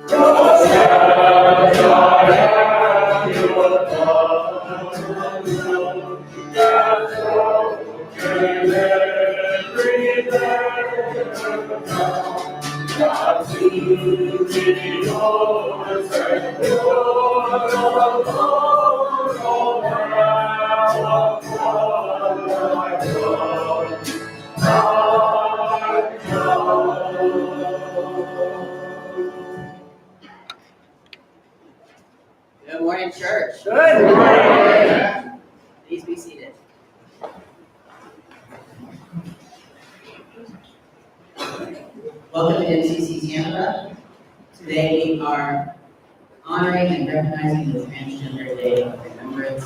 Good morning, church. Good morning. Please be seated. Welcome to MCC Tampa. Today we are honoring and recognizing the Transgender Day of Remembrance,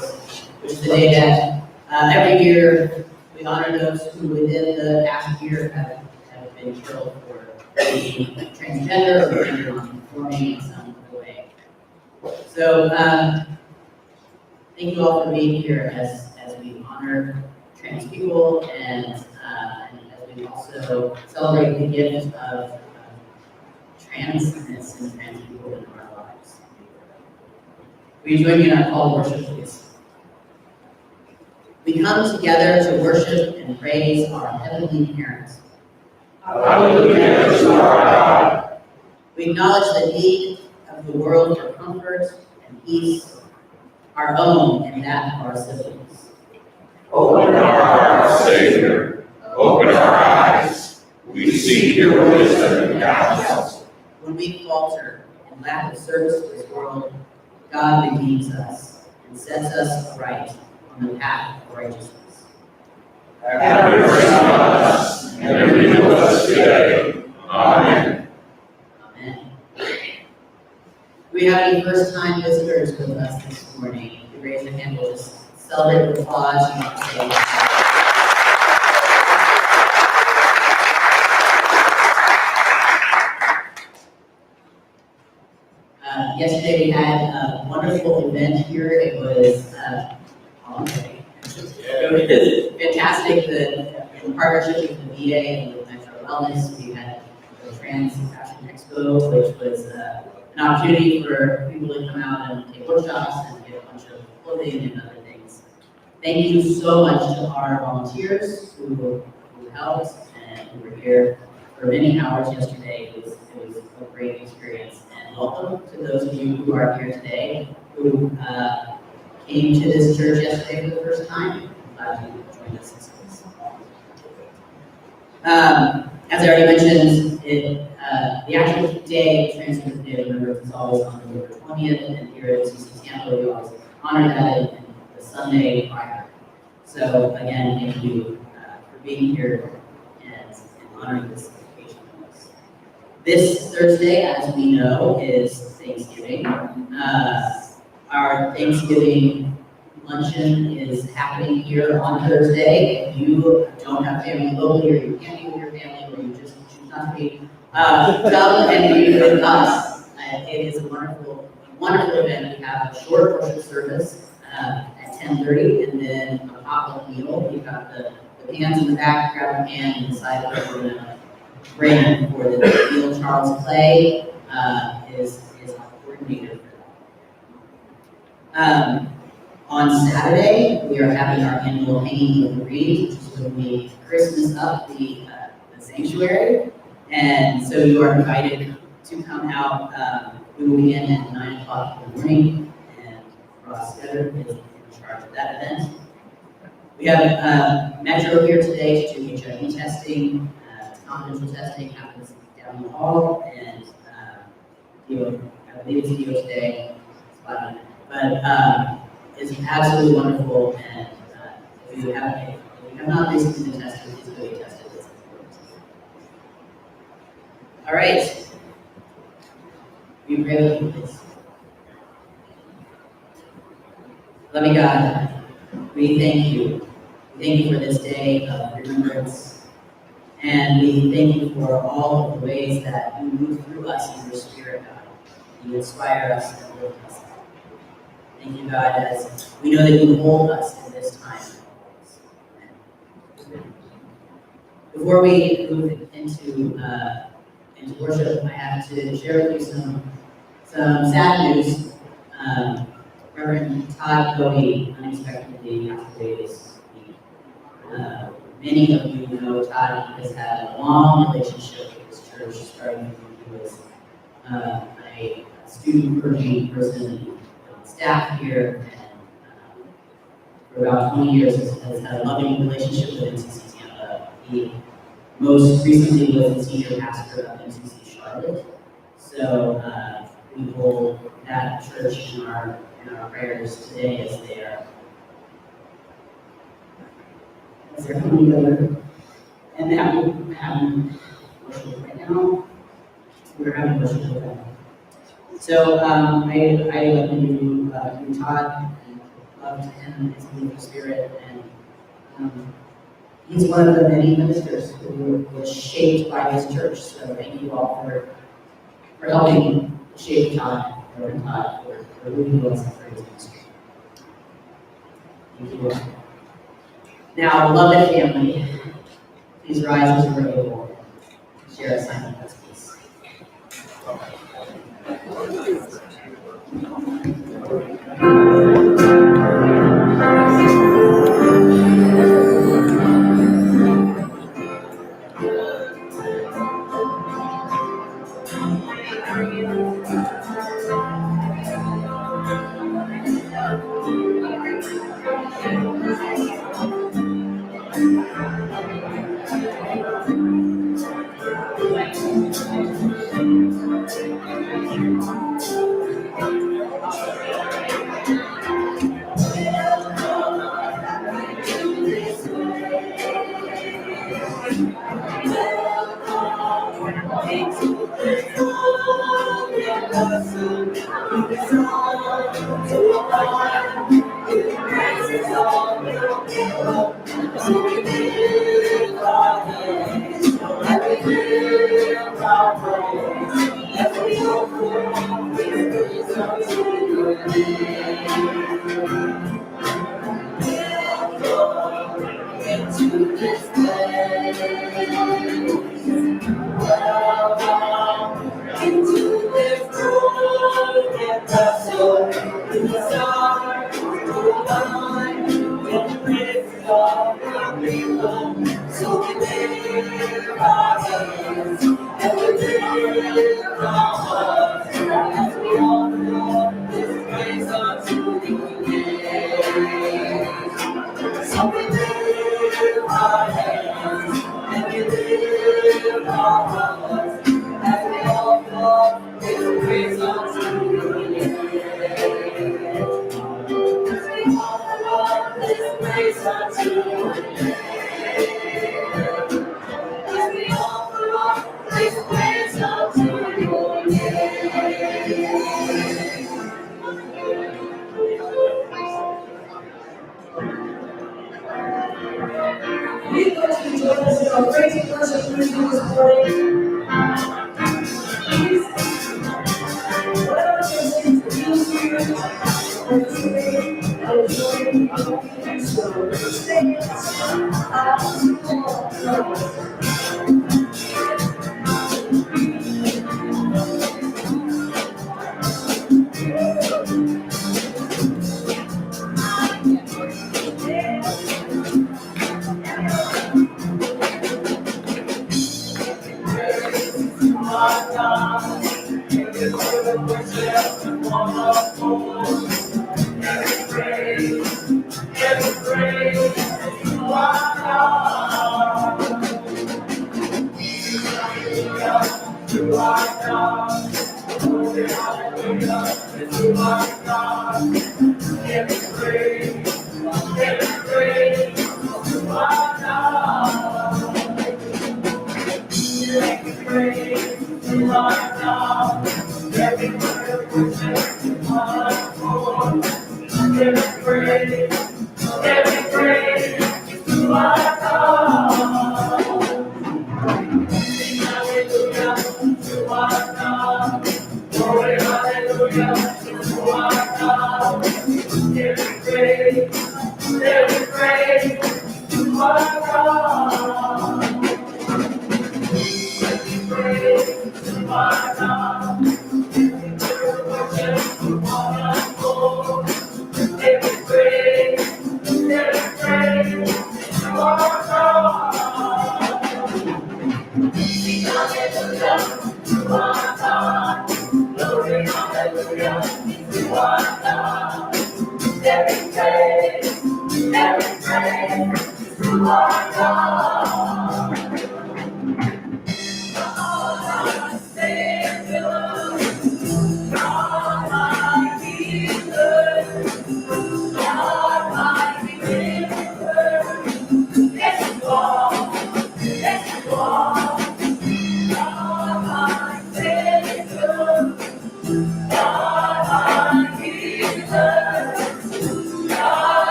which is the day that every year we honor those who within the past year have been killed for being transgender or gender non-conforming in some way. So thank you all for being here as we honor trans people and as we also celebrate the gift of transness and trans people in our lives. Will you join me in our call to worship, please? We come together to worship and praise our heavenly parents. Hallelujah to our God. We acknowledge the need of the world for comfort and peace, our own and that of our siblings. Open our hearts, Savior. Open our eyes. We seek your wisdom and guidance. When we falter and lack of service to this world, God redeems us and sets us aright on the path of righteousness. Have mercy on us and renew us today. Amen. Amen. We have any first-time visitors with us this morning. If you raise your hand, we'll just celebrate with applause. You want to say, yesterday we had a wonderful event here. It was fantastic. In partnership with the VA and with Metro Wellness, we had the Trans Fashion Expo, which was an opportunity for people to come out and take workshops and get a bunch of clothing and other things. Thank you so much to our volunteers who helped and who were here for many hours yesterday. It was a great experience. And welcome to those of you who are here today who came to this church yesterday for the first time. I'm glad you joined us this week. As I already mentioned, the actual day, Transgender Day of Remembrance, is always on November 20th, and here at CC Tampa, we always honor that in the Sunday prior. So again, thank you for being here and honoring this occasion with us. This Thursday, as we know, is Thanksgiving. Our Thanksgiving luncheon is happening here on Thursday. If you don't have family locally, or you can't be with your family, or you just choose not to be, come and be with us. It is a wonderful event. We have a short worship service at 10:30, and then a pop-up meal. We've got the pans in the back. Grab a pan and decide what we're going to bring for the meal. Charles Clay is our coordinator for that. On Saturday, we are having our annual Hanging of the Reeds, which is when we Christmas up the sanctuary. And so you are invited to come out. We will begin at 9 o'clock in the morning, and Ross Scudder is in charge of that event. We have Metro here today to do HIV testing. Confidential testing happens down the hall, and I believe it's Theo today. But it's absolutely wonderful, and if you have not recently been tested, please go get tested. It's important. All right. Will you pray with me, please? Loving God, we thank you. We thank you for this day of remembrance, and we thank you for all of the ways that you move through us in your spirit, God. You inspire us and lift us up. Thank you, God, as we know that you hold us in this time. Before we move into worship, I have to share with you some Some sad news, Reverend Todd Cody unexpectedly passed away this week. Many of you know Todd. He has had a long relationship with his church, starting when he was a student clergy person on staff here, and for about 20 years has had a loving relationship with NCC Tampa. He most recently was the senior pastor of NCC Charlotte. So we hold that church in our prayers today as they're coming together. And having worship right now. We're having worship with them. So I knew Todd and loved him, his beautiful spirit, and he's one of the many ministers who was shaped by his church. So thank you all for helping shape Todd, Reverend Todd, for who he was and for his ministry. Thank you. Now, beloved family, please rise as you are able to share a sign of God's peace.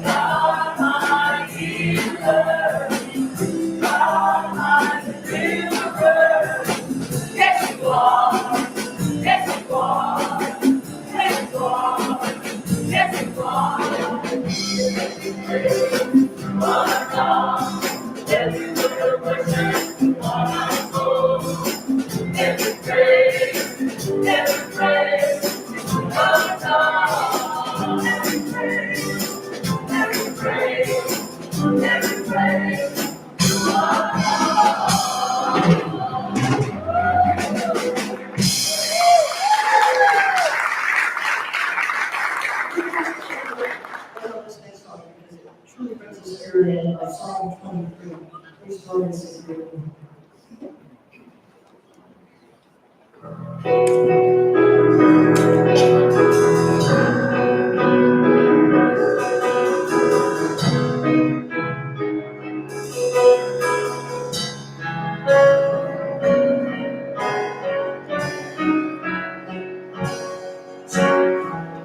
God, my healer. God, my deliverer. Yes, you are. Yes, you are. Yes, you are. Yes, you are. You are God. Every word worship, you are my soul. Every praise, every praise, you are God. Every praise, every praise, every praise, you are I love this next song because it truly brings the spirit in, like Psalm 23. Please join us in prayer.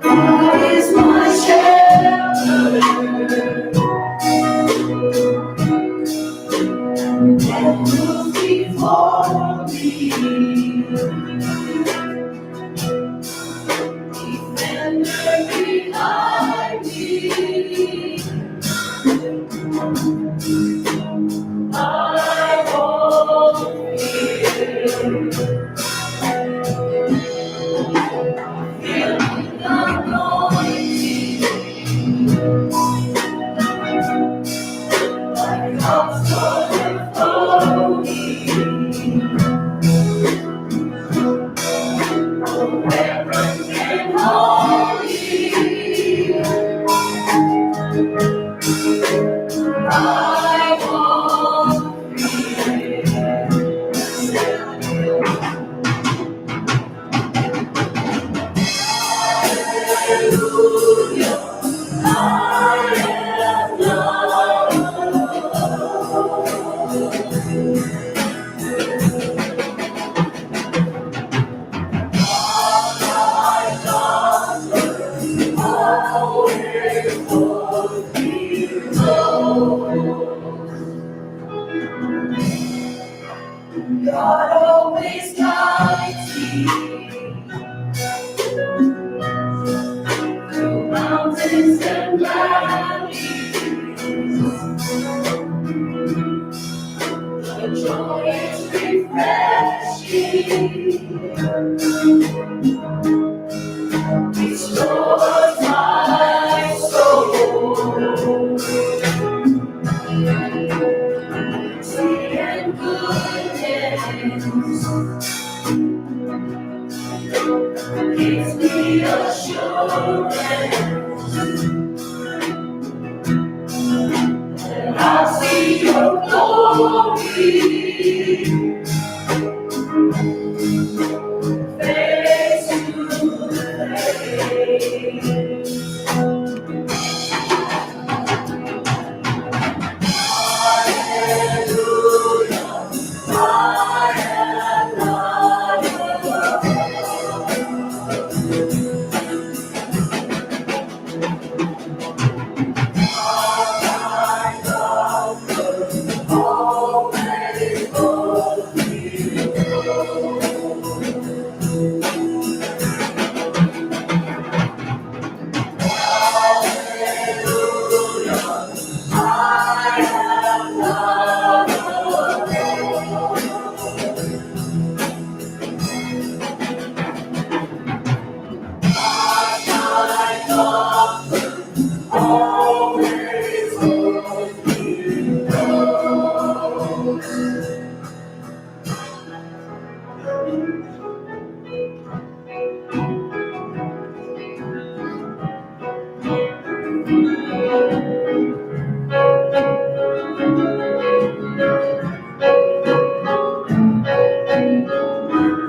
God is my shepherd, and will before me. Defender behind me. I won't fear. Feel the anointing, like comfort for me. Reverence and holy, I won't fear. Hallelujah, I am God always guides me through mountains and valleys. The joy is refreshing, restores my soul. Mercy and goodness gives me assurance that I'll see your glory face to face. Hallelujah, I am not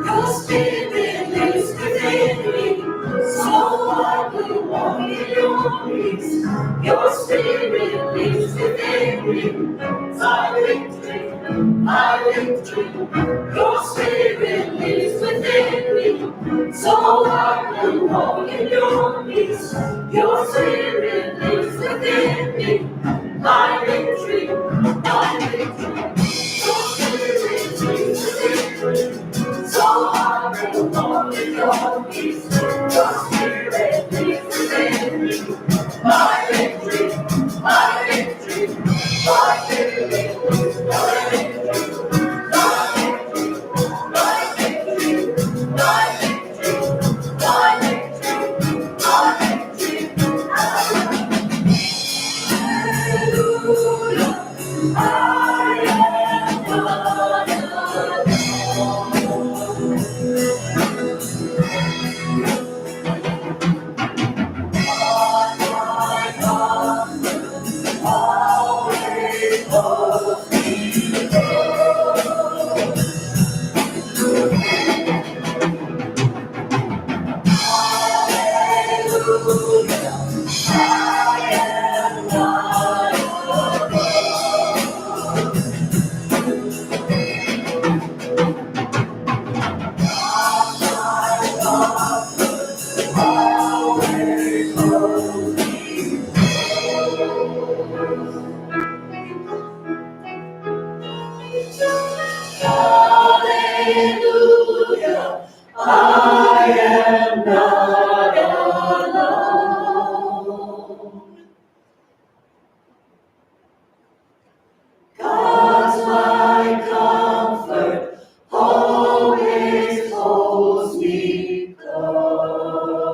Your spirit lives within me, so I will walk in your peace. Your spirit lives within me, my victory. Your spirit lives within me, so I will walk in your peace. Your spirit lives within me. me, my victory, my victory. Your spirit lives within me, so I will walk in your peace. Your spirit lives within me, my victory, my victory, my victory, my victory, my victory, my victory, my victory, my victory, my victory. Hallelujah, I am not hallelujah, I am not alone. God's my comfort, always holds me close.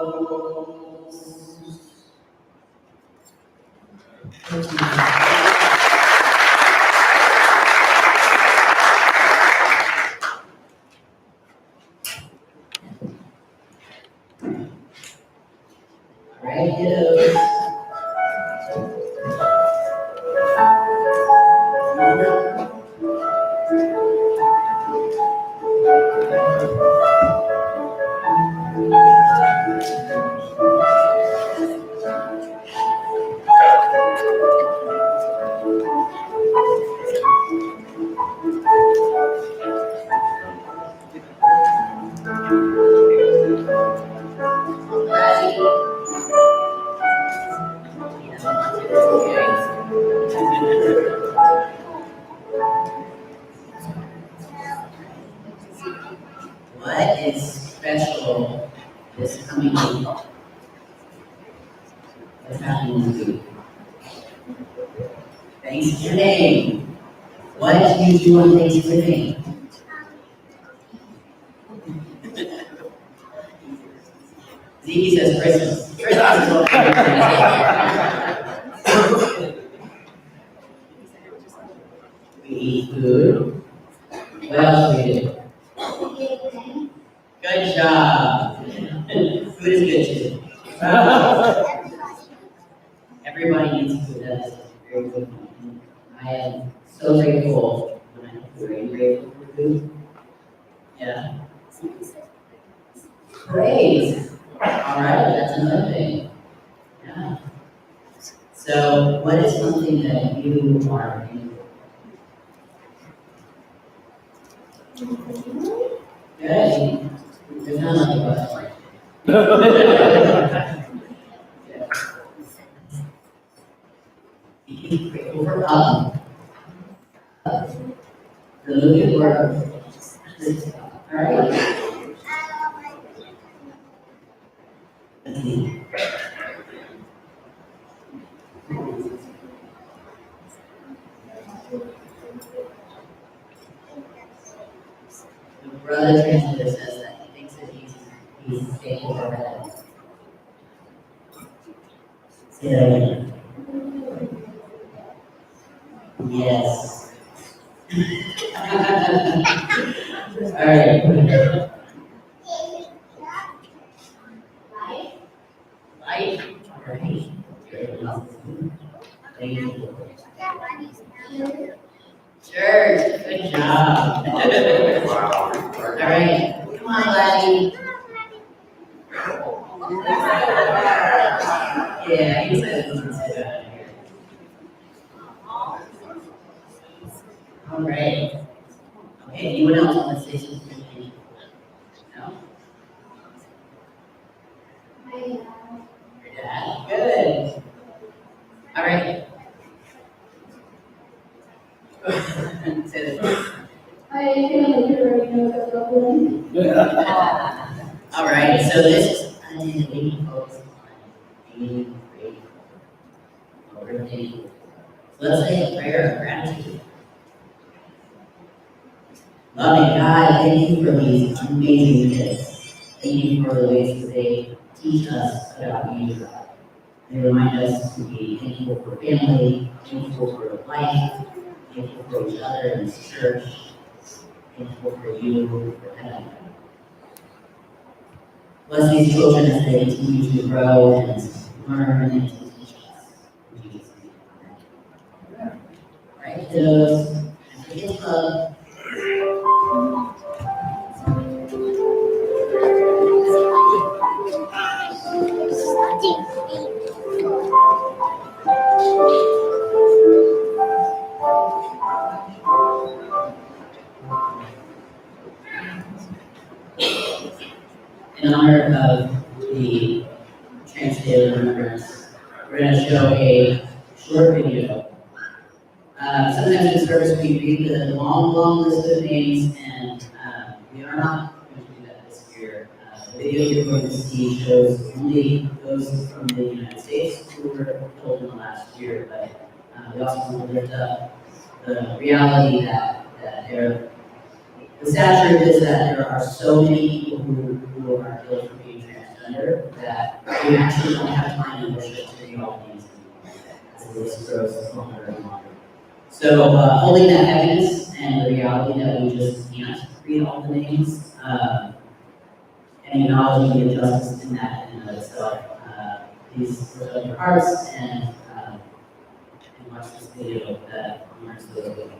All right, kiddos. What is special this coming week? What's happening this week? Thanksgiving. What do you do on Thanksgiving? Zeke says Christmas. Christmas is what we eat food. What else do we do? Good job. Food is good too. Everybody needs food. That is very good. I am so grateful when I have food. Are you grateful for food? Yeah. Great. All right, that's another thing. Yeah. So, what is something that you are grateful for? Good. There's not like a bus. Grateful for the movie world. All right. The brother translator says that he thinks that he's thankful for that. Say that again. Yes. All right. Light. All right. Thank you. Church. Good job. All right. Come on, Laddie. Yeah, he said it doesn't say that here. All right. Okay, anyone else want to say something? No? Your dad? Good. All right. I feel like you already know the problem. All right, so this is leading folks on being grateful. We're thankful. So let's say a prayer of gratitude. Loving God, thank you for these amazing kids. Thank you for the ways that they teach us about you, God. They remind us to be thankful for family, thankful for life, thankful for each other in this church, thankful for you, for heaven. Bless these children as they continue to grow and learn and to teach us. In Jesus' name, amen. All right, kiddos, take a hug. In honor of the Trans Day of Remembrance, we're going to show a short video. Sometimes in service we read the long list of names, and we are not going to do that this year. The video you're going to see shows only those from the United States who were killed in the last year, but we also want to lift up the reality that the sad truth is that there are so many people who are killed for being transgender that we actually don't have time in worship to read all the names anymore, as the list grows longer and longer. So holding that heaviness and the reality that we just can't read all the names, and acknowledging the injustice in that in and of itself, please lift up your hearts and watch this video that honors those living.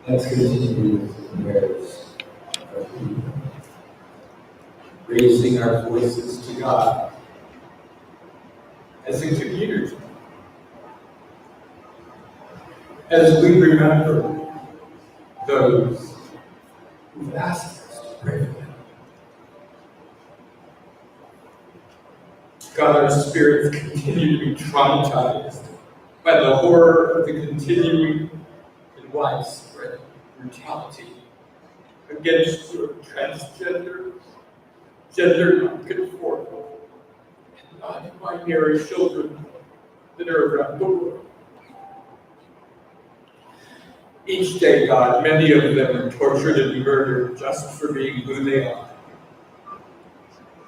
Let's continue with the prayers of people, raising our voices to God as a community, as we remember those who've asked us to pray for them. God, our spirits continue to be traumatized by the horror of the continuing and widespread brutality against your transgender, gender non-conforming, and non-binary children that are around the world. Each day, God, many of them are tortured and murdered just for being who they are.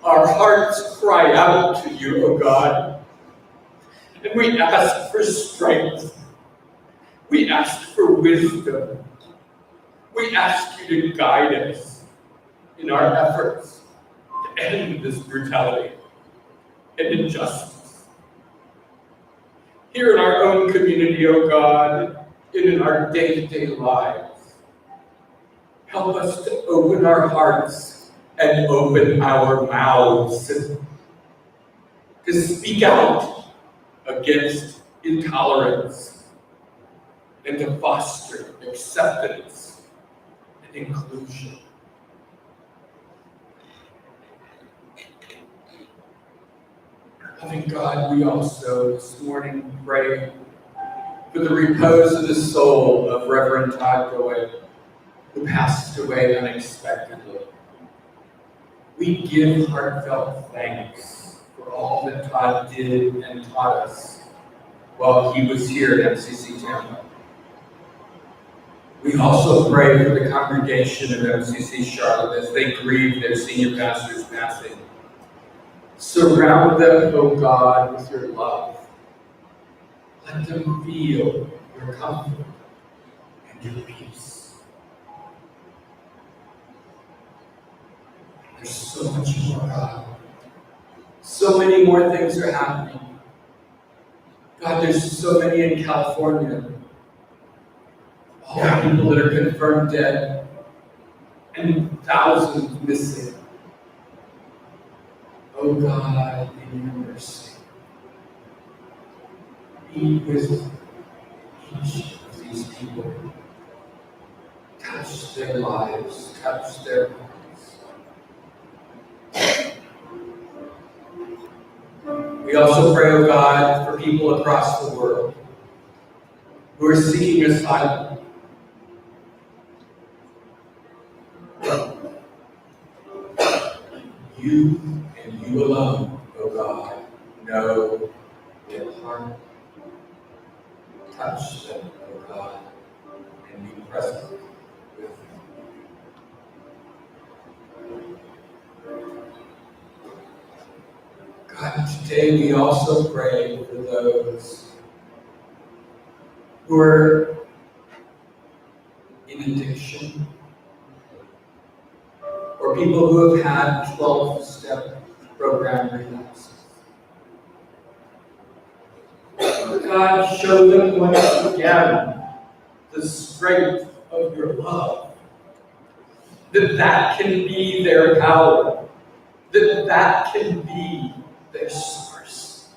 Our hearts cry out to you, O God, and we ask for strength. We ask for wisdom. We ask you to guide us in our efforts to end this brutality and injustice. Here in our own community, O God, and in our day-to-day lives, help us to open our hearts and open our mouths to speak out against intolerance and to foster acceptance and inclusion. Loving God, we also this morning pray for the repose of the soul of Reverend Todd Goey, who passed away unexpectedly. We give heartfelt thanks for all that Todd did and taught us while he was here at MCC Tampa. We also pray for the congregation of MCC Charlotte as they grieve their senior pastor's passing. Surround them, O God, with your love. Let them feel your comfort and your peace. There's so much more, God. So many more things are happening. God, there's so many in California. All the people that are confirmed dead, and thousands missing. Oh God, in your mercy, be with each of these people. Touch their lives, touch their hearts. We also pray, oh God, for people across the world who are seeking asylum. You and you alone, oh God, know their heart. Touch them, oh God, and be present with them. God, today we also pray for those who are in addiction, or people who have had 12-step program relapses. God, show them once again the strength of your love, that can be their power, that can be their source.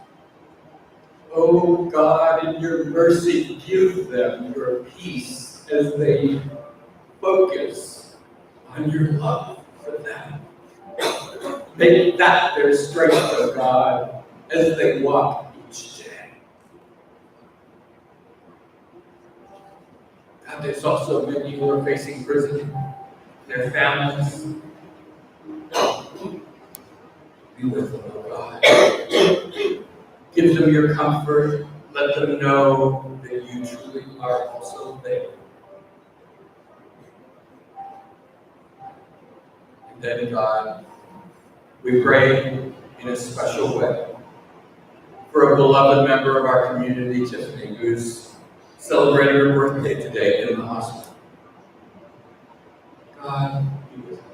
Oh God, in your mercy, give them your peace as they focus on your love for them. Make that their strength, oh God, as they walk each day. God, there's also many who are facing prison, their families. Be with them, oh God. Give them your comfort. Let them know that you truly are also there. And then, God, we pray in a special way for a beloved member of our community, Tiffany, who's celebrating her birthday today in the hospital. God, be with her.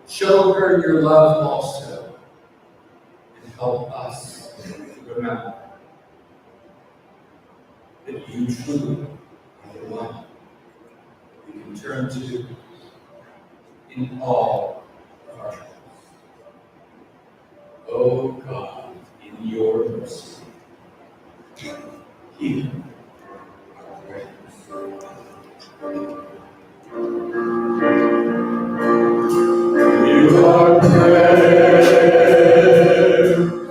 Show her your love also, and help us to remember that you truly are the one turn to in all of our troubles. Oh God, in your mercy, hear our prayers. You are prayer,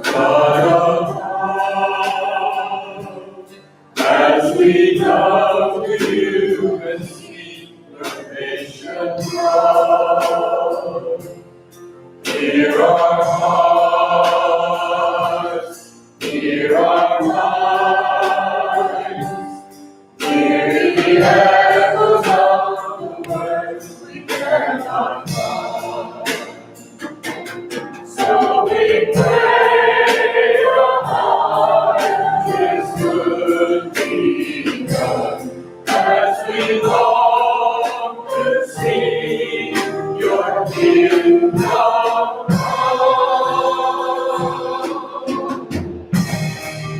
God of love, as we come to you and seek the patient love. Hear our hearts, hear our minds, hear the echoes of the words we cannot find. So we pray your heart is good be done, as we long to see your kingdom come.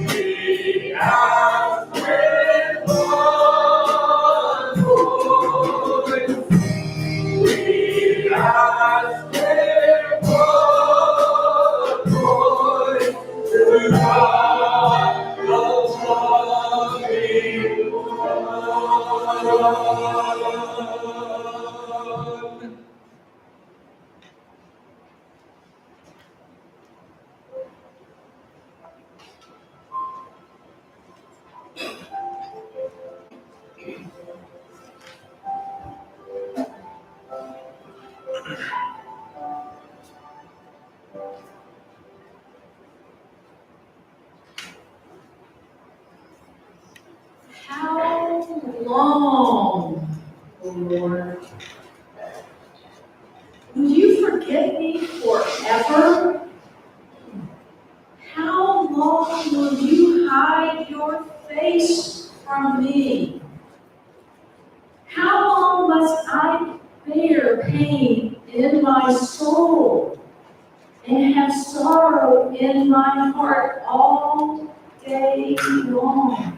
We ask with one voice, we ask with one voice, to God the loving one. How long, O Lord? Will you forget me forever? How long will you hide your face from me? How long must I bear pain in my soul and have sorrow in my heart all day long?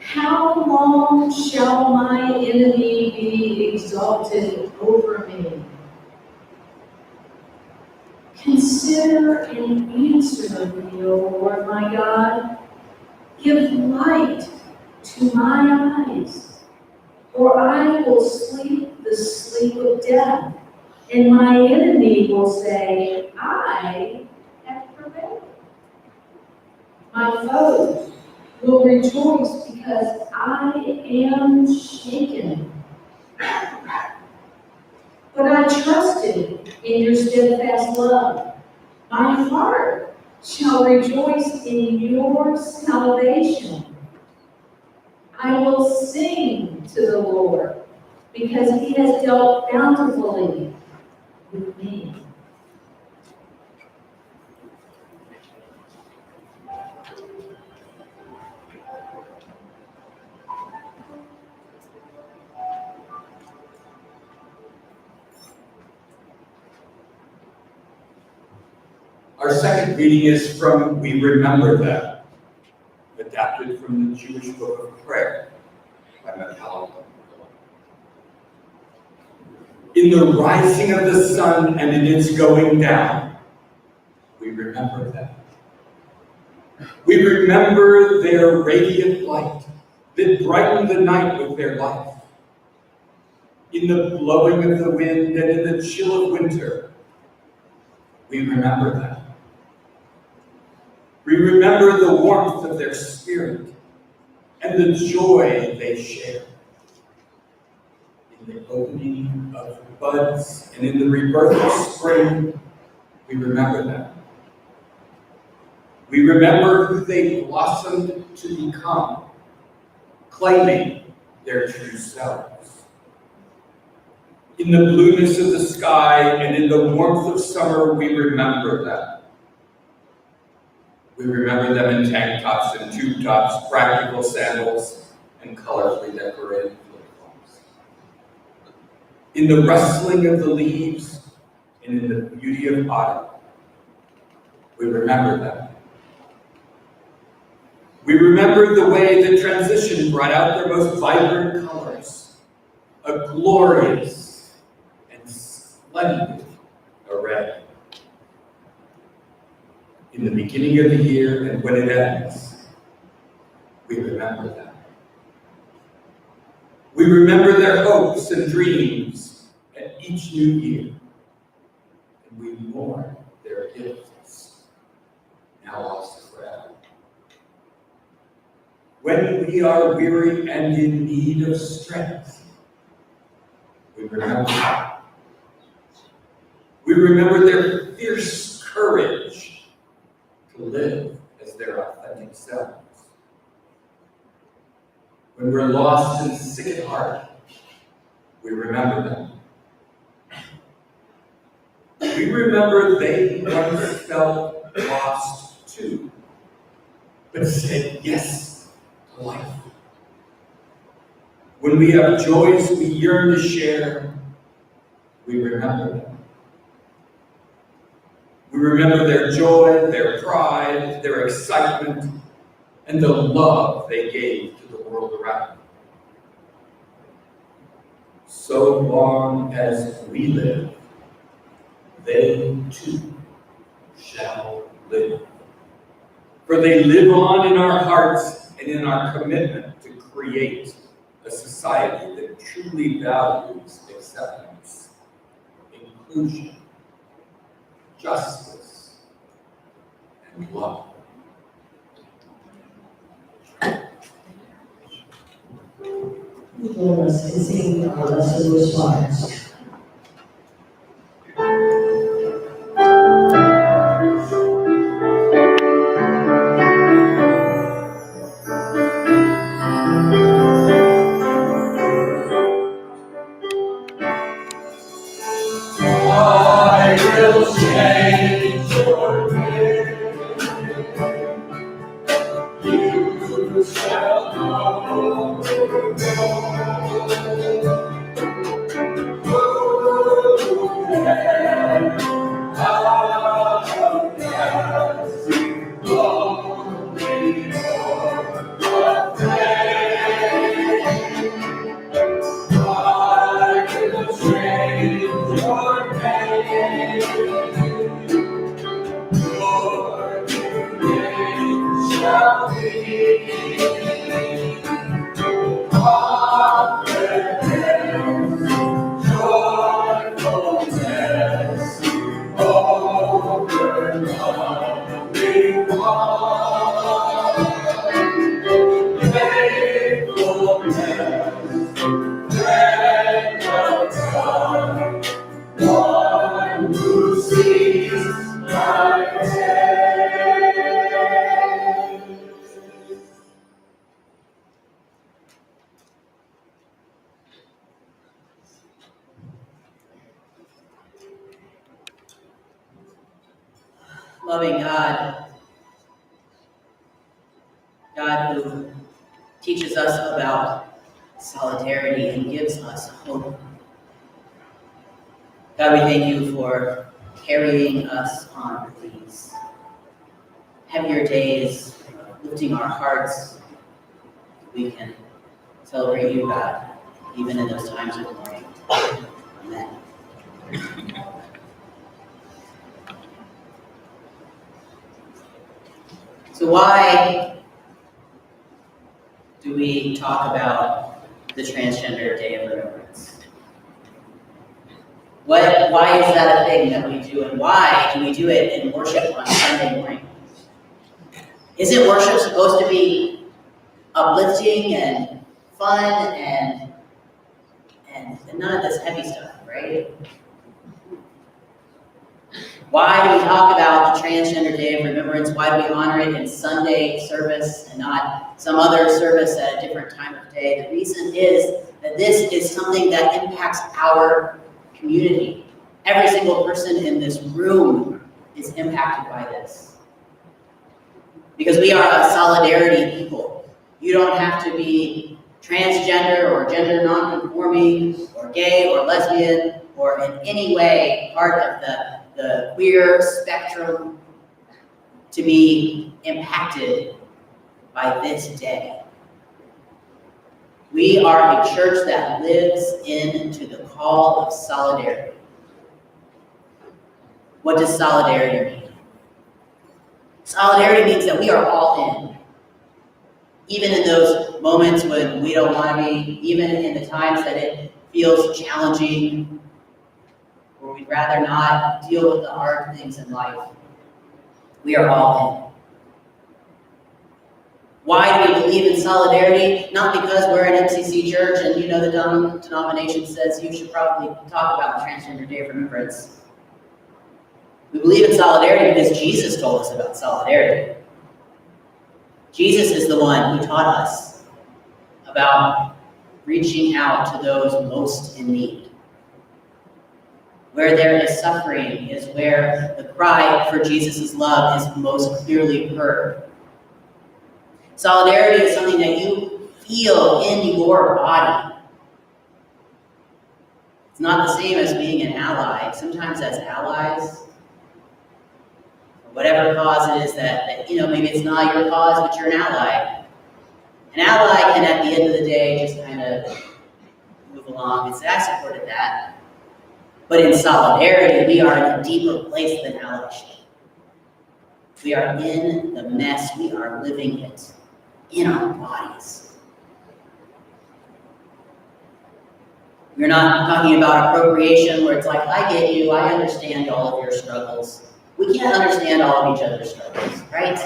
How long shall my enemy be exalted over me? Consider and answer me, O Lord my God. Give light to my eyes, or I will sleep the sleep of death, and my enemy will say, I have prevailed. My foes will rejoice because I am shaken. But I trusted in your steadfast love. My heart shall rejoice in your salvation. I will sing to the Lord because he has dealt bountifully with me. Our second reading is from We Remember Them, adapted from the Jewish Book of Prayer by McCallum. In the rising of the sun and in its going down, we remember them. We remember their radiant light that brightened the night with their life. In the blowing of the wind and in the chill of winter, we remember them. We remember the warmth of their spirit and the joy they share. In the opening of buds and in the rebirth of spring, we remember them. We remember who they blossomed to become, claiming their true selves. In the blueness of the sky and in the warmth of summer, we remember them. We remember them in tank tops and tube tops, practical sandals, and colorfully decorated flip-flops. In the rustling of the leaves and in the beauty of autumn, we remember them. We remember the way the transition brought out their most vibrant colors. a glorious and splendid array. In the beginning of the year and when it ends, we remember them. We remember their hopes and dreams at each new year. And we mourn their gifts, now lost forever. When we are weary and in need of strength, we remember them. We remember their fierce courage to live as their authentic selves. When we're lost and sick at heart, we remember them. We remember they once felt lost too, but said yes to life. When we have joys we yearn to share, we remember them. We remember their joy, their pride, their excitement, and the love they gave to the world around them. So long as we live, they too shall live. For they live on in our hearts and in our commitment to create a society that truly values acceptance, inclusion, justice, and love. Let us continue our lesson response. I will change your name. You shall know. Loving God, God who teaches us about solidarity and gives us hope. God, we thank you for carrying us on these heavier days, lifting our hearts. We can celebrate you, God, even in those times of mourning. Amen. So why do we talk about the Transgender Day of Remembrance? Why is that a thing that we do, and why do we do it in worship on Sunday morning? Isn't worship supposed to be uplifting and fun and none of this heavy stuff, right? Why do we talk about the Transgender Day of Remembrance? Why do we honor it in Sunday service and not some other service at a different time of day? The reason is that this is something that impacts our community. Every single person in this room is impacted by this. Because we are a solidarity people. You don't have to be transgender or gender non-conforming or gay or lesbian or in any way part of the queer spectrum to be impacted by this day. We are a church that lives into the call of solidarity. What does solidarity mean? Solidarity means that we are all in. Even in those moments when we don't want to be, even in the times that it feels challenging, or we'd rather not deal with the hard things in life, we are all in. Why do we believe in solidarity? Not because we're an MCC church and the denomination says you should probably talk about Transgender Day of Remembrance. We believe in solidarity because Jesus told us about solidarity. Jesus is the one who taught us about reaching out to those most in need. Where there is suffering is where the cry for Jesus' love is most clearly heard. Solidarity is something that you feel in your body. It's not the same as being an ally. Sometimes as allies, whatever cause it is that maybe it's not your cause, but you're an ally. An ally can, at the end of the day, just kind of move along and say, I supported that. But in solidarity, we are in a deeper place than allyship. We are in the mess. We are living it in our bodies. We're not talking about appropriation where it's like, I get you, I understand all of your struggles. We can't understand all of each other's struggles, right?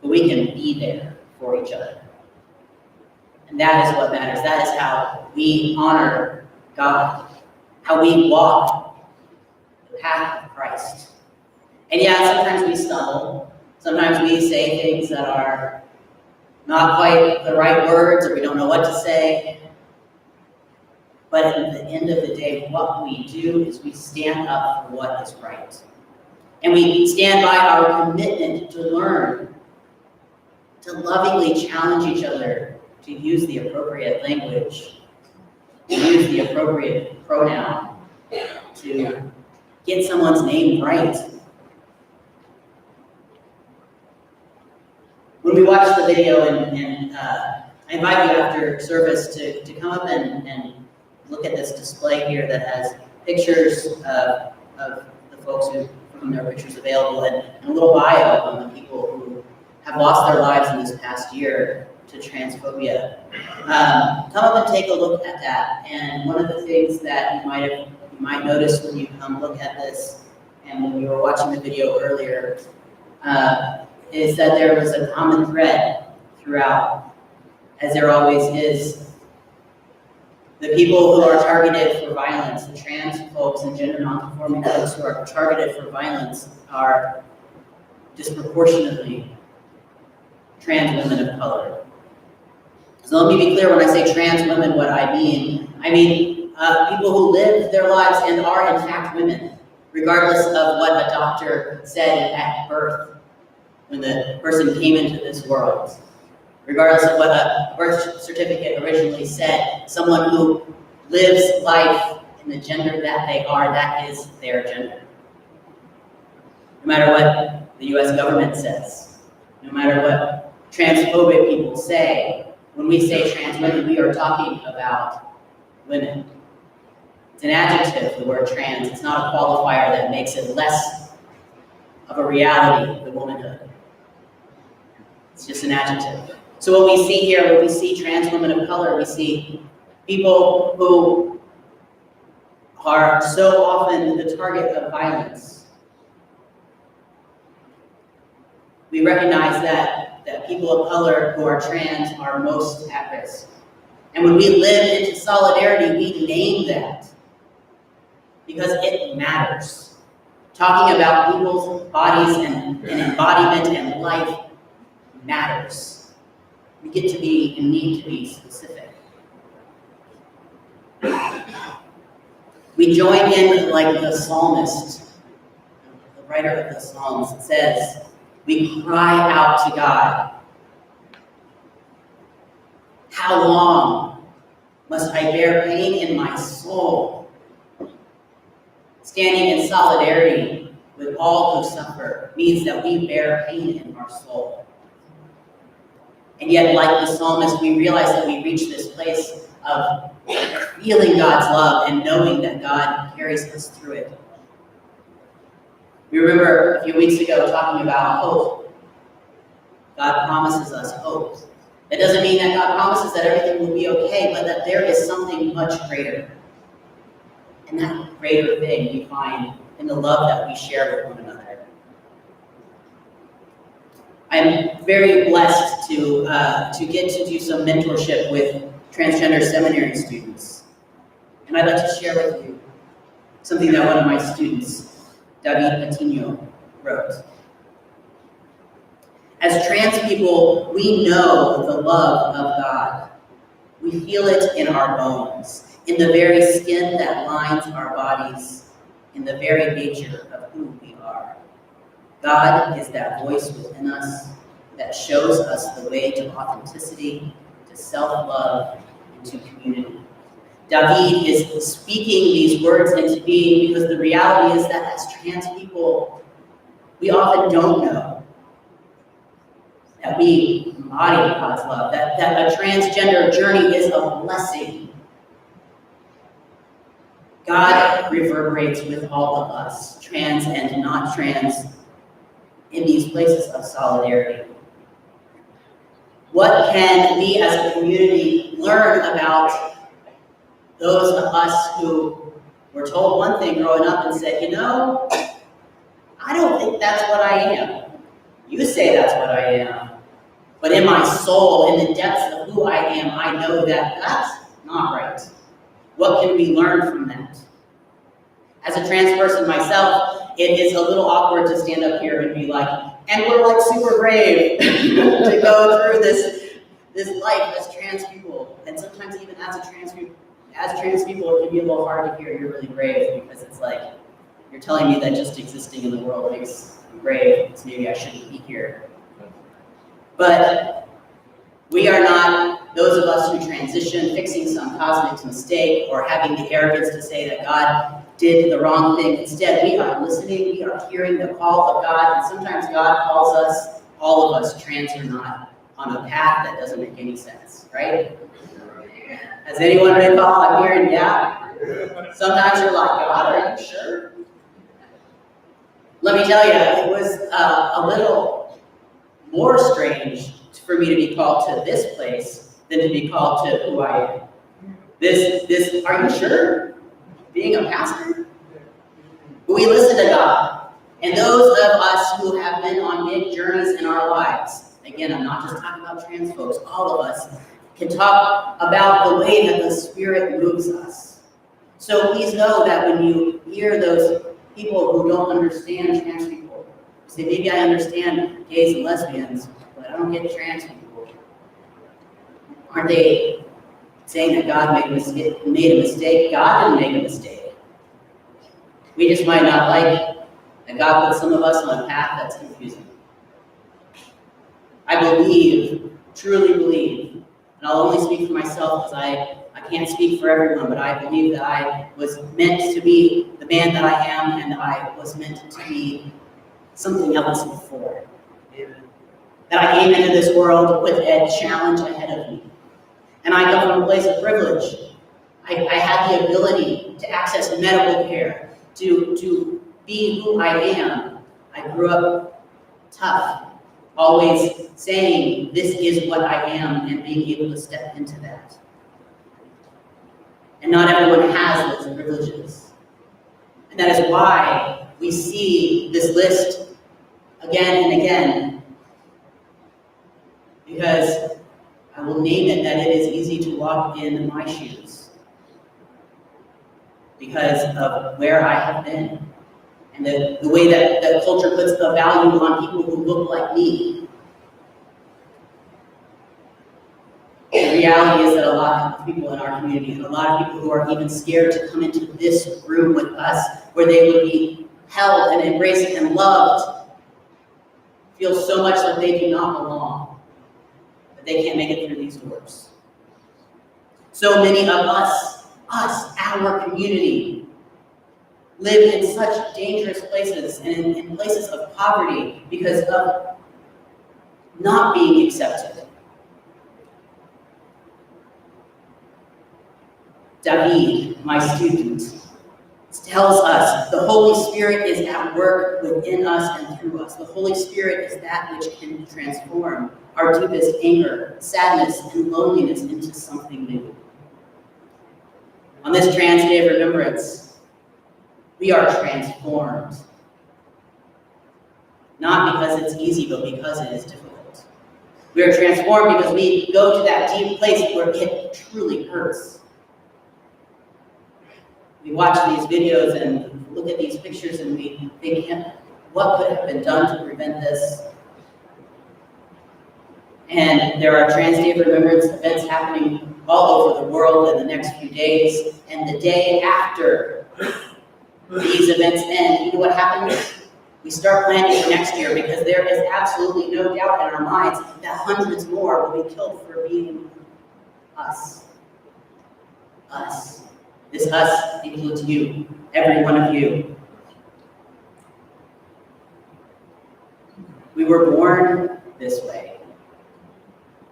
But we can be there for each other. And that is what matters. That is how we honor God, how we walk the path of Christ. And yeah, sometimes we stumble. Sometimes we say things that are not quite the right words, or we don't know what to say. But at the end of the day, what we do is we stand up for what is right. And we stand by our commitment to learn, to lovingly challenge each other, to use the appropriate language, to use the appropriate pronoun, to get someone's name right. When we watch the video, and I invite you after service to come up and look at this display here that has pictures of the folks from whom there are pictures available, and a little bio on the people who have lost their lives in this past year to transphobia. Come up and take a look at that. And one of the things that you might notice when you come look at this, and when we were watching the video earlier, is that there was a common thread throughout, as there always is. The people who are targeted for violence, the trans folks and gender nonconforming folks who are targeted for violence, are disproportionately trans women of color. So let me be clear, when I say trans women, what I mean people who live their lives and are in fact women, regardless of what a doctor said at birth when the person came into this world. Regardless of what a birth certificate originally said, someone who lives life in the gender that they are, that is their gender. No matter what the US government says, no matter what transphobic people say, when we say trans women, we are talking about women. It's an adjective, the word trans. It's not a qualifier that makes it less of a reality, the womanhood. It's just an adjective. So what we see here, when we see trans women of color, we see people who are so often the target of violence. We recognize that people of color who are trans are most at risk. And when we live into solidarity, we name that because it matters. Talking about people's bodies and embodiment and life matters. We get to be and need to be specific. We join in like the psalmist, the writer of the Psalms. It says, we cry out to God. How long must I bear pain in my soul? Standing in solidarity with all who suffer means that we bear pain in our soul. And yet, like the psalmist, we realize that we reach this place of feeling God's love and knowing that God carries us through it. We remember a few weeks ago talking about hope. God promises us hope. That doesn't mean that God promises that everything will be okay, but that there is something much greater. And that greater thing we find in the love that we share with one another. I'm very blessed to get to do some mentorship with transgender seminary students. And I'd like to share with you something that one of my students, David Patino, wrote. As trans people, we know the love of God. We feel it in our bones, in the very skin that lines our bodies, in the very nature of who we are. God is that voice within us that shows us the way to authenticity, to self-love, and to community. David is speaking these words into being because the reality is that as trans people, we often don't know that we embody God's love, that a transgender journey is a blessing. God reverberates with all of us, trans and not trans, in these places of solidarity. What can we as a community learn about those of us who were told one thing growing up and said, I don't think that's what I am. You say that's what I am. But in my soul, in the depths of who I am, I know that that's not right. What can we learn from that? As a trans person myself, it is a little awkward to stand up here and be like, and we're like super brave to go through this life as trans people. And sometimes even as trans people, it can be a little hard to hear you're really brave because it's like, you're telling me that just existing in the world makes me brave, so maybe I shouldn't be here. But we are not those of us who transition, fixing some cosmic mistake, or having the arrogance to say that God did the wrong thing. Instead, we are listening, we are hearing the call of God, and sometimes God calls us, all of us, trans or not, on a path that doesn't make any sense, right? Has anyone been called? I'm hearing, yeah. Sometimes you're like, God, are you sure? Let me tell you, it was a little more strange for me to be called to this place than to be called to who I am. This, are you sure? Being a pastor? We listen to God. And those of us who have been on big journeys in our lives, again, I'm not just talking about trans folks, all of us can talk about the way that the Spirit moves us. So please know that when you hear those people who don't understand trans people, say, maybe I understand gays and lesbians, but I don't get trans people. Aren't they saying that God made a mistake? God didn't make a mistake. We just might not like that God put some of us on a path that's confusing. I believe, truly believe, and I'll only speak for myself because I can't speak for everyone, but I believe that I was meant to be the man that I am, and I was meant to be something else before. That I came into this world with a challenge ahead of me. And I come from a place of privilege. I had the ability to access medical care, to be who I am. I grew up tough, always saying, this is what I am, and being able to step into that. And not everyone has those privileges. And that is why we see this list again and again. Because I will name it that it is easy to walk in my shoes. Because of where I have been. And the way that the culture puts the value on people who look like me. The reality is that a lot of people in our community, and a lot of people who are even scared to come into this room with us, where they would be held and embraced and loved, feel so much that they do not belong, that they can't make it through these doors. So many of us, our community, live in such dangerous places and in places of poverty because of not being accepted, David, my student, tells us the Holy Spirit is at work within us and through us. The Holy Spirit is that which can transform our deepest anger, sadness, and loneliness into something new. On this Trans Day of Remembrance, we are transformed. Not because it's easy, but because it is difficult. We are transformed because we go to that deep place where it truly hurts. We watch these videos and look at these pictures and we think, what could have been done to prevent this? And there are Trans Day of Remembrance events happening all over the world in the next few days. And the day after these events end, you know what happens? We start planning for next year because there is absolutely no doubt in our minds that hundreds more will be killed for being us. Us. This us includes you, every one of you. We were born this way.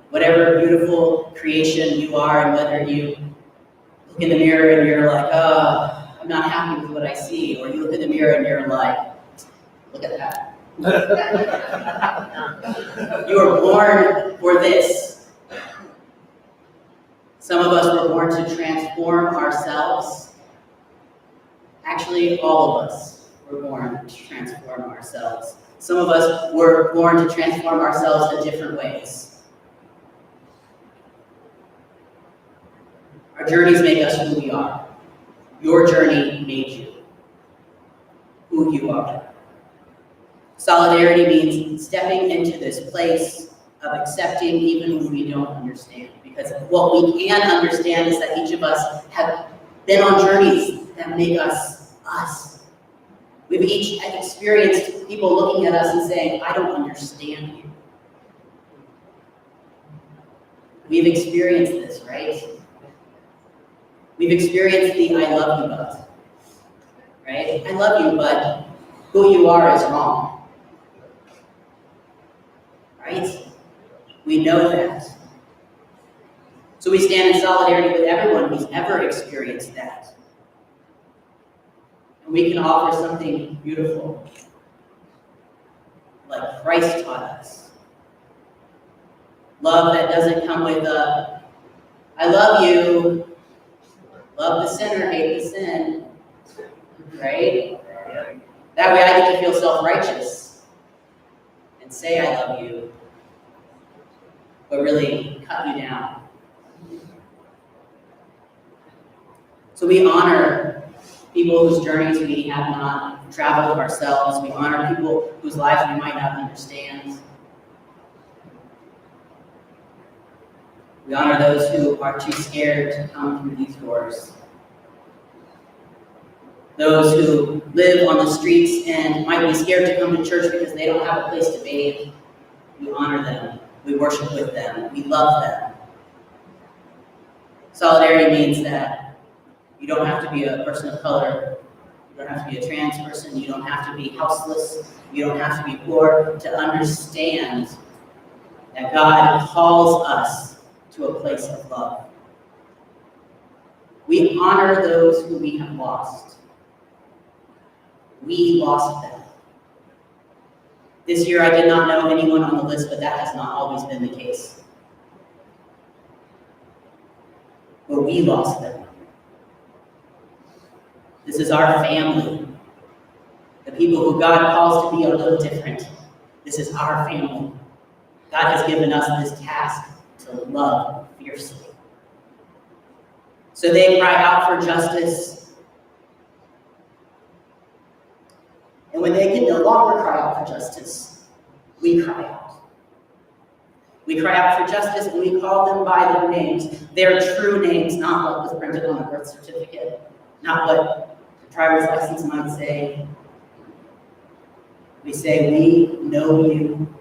Whatever beautiful creation you are, and whether you look in the mirror and you're like, oh, I'm not happy with what I see, or you look in the mirror and you're like, look at that. You were born for this. Some of us were born to transform ourselves. Actually, all of us were born to transform ourselves. Some of us were born to transform ourselves in different ways. Our journeys make us who we are. Your journey made you who you are. Solidarity means stepping into this place of accepting even when we don't understand. Because what we can understand is that each of us have been on journeys that make us us. We've each experienced people looking at us and saying, I don't understand you. We've experienced this, right? We've experienced the I love you but, right? I love you, but who you are is wrong. Right? We know that. So we stand in solidarity with everyone who's ever experienced that. And we can offer something beautiful, like Christ taught us. Love that doesn't come with a, I love you, love the sinner, hate the sin, right? That way I get to feel self-righteous and say I love you, but really cut you down. So we honor people whose journeys we have not traveled ourselves. We honor people whose lives we might not understand. We honor those who are too scared to come through these doors. Those who live on the streets and might be scared to come to church because they don't have a place to bathe. We honor them. We worship with them. We love them. Solidarity means that you don't have to be a person of color. You don't have to be a trans person. You don't have to be houseless. You don't have to be poor to understand that God calls us to a place of love. We honor those who we have lost. We lost them. This year I did not know anyone on the list, but that has not always been the case. But we lost them. This is our family. The people who God calls to be a little different. This is our family. God has given us this task to love fiercely. So they cry out for justice. And when they can no longer cry out for justice, we cry out. We cry out for justice and we call them by their names, their true names, not what was printed on the birth certificate, not what the driver's license might say. We say, we know you.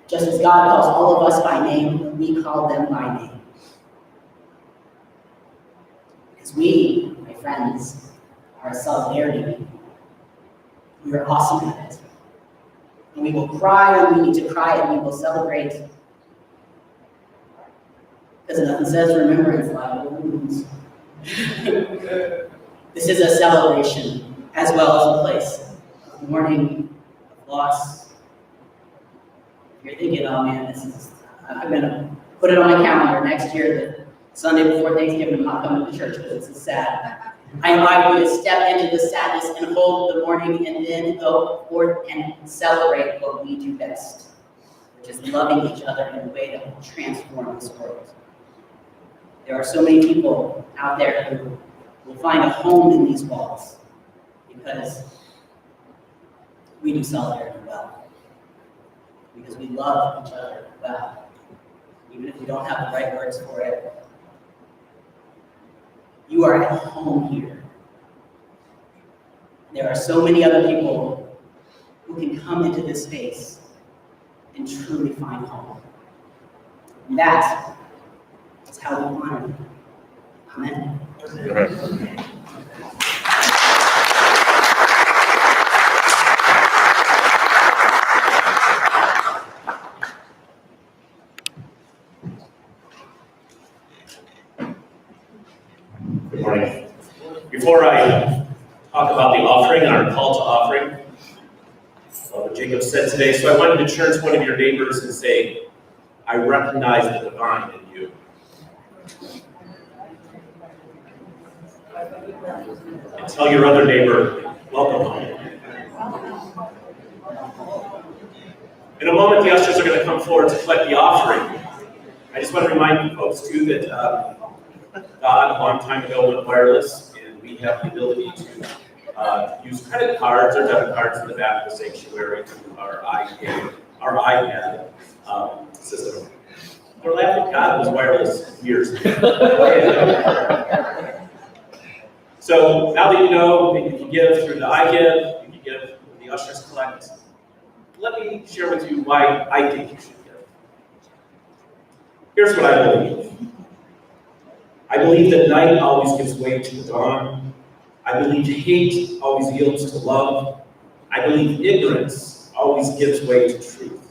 Just as God calls all of us by name, we call them by name. Because we, my friends, are a solidarity. We are awesome at it. And we will cry when we need to cry, and we will celebrate. Because nothing says remembrance like wounds. This is a celebration as well as a place of mourning, of loss. If you're thinking, oh man, I'm gonna put it on my calendar next year, the Sunday before Thanksgiving, I'm not coming to church because it's sad. I invite you to step into the sadness and hold the mourning and then go forth and celebrate what we do best, which is loving each other in a way that will transform this world. There are so many people out there who will find a home in these walls because we do solidarity well, because we love each other well, even if we don't have the right words for it. You are at home here. There are so many other people who can come into this space and truly find home. And that is how we honor you. Amen. Good morning. Before I talk about the offering and our call to offering, what Jacob said today, so I wanted to turn to one of your neighbors and say, I recognize the divine in you. And tell your other neighbor, welcome home. In a moment, the ushers are going to come forward to collect the offering. I just want to remind you folks, too, that God, a long time ago, went wireless, and we have the ability to use credit cards or debit cards in the back of the sanctuary to our iPad system. We're laughing, God was wireless years ago. So now that you know that you can give through the iGive, you can give when the ushers collect, let me share with you why I think you should give. Here's what I believe. I believe that night always gives way to the dawn. I believe hate always yields to love. I believe ignorance always gives way to truth.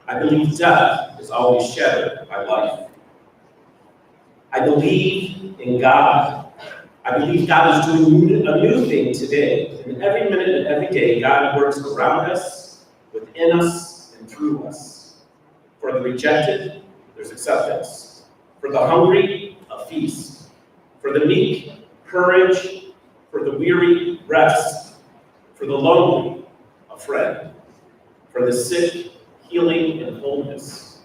I believe death is always shattered by life. I believe in God. I believe God is doing a new thing today. And every minute and every day, God works around us, within us, and through us. For the rejected, there's acceptance. For the hungry, a feast. For the meek, courage. For the weary, rest. For the lonely, a friend. For the sick, healing and wholeness.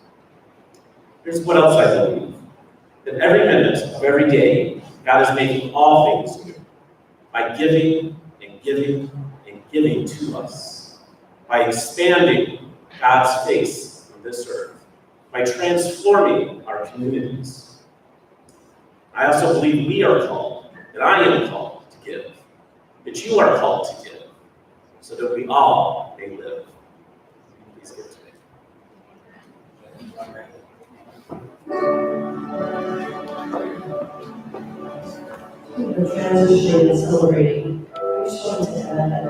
Here's what else I believe. That every minute of every day, God is making all things new. By giving and giving and giving to us. By expanding God's face on this earth. By transforming our communities. I also believe we are called, that I am called to give, that you are called to give, so that we all may live. Please give to me. The transition and celebrating. I just wanted to add that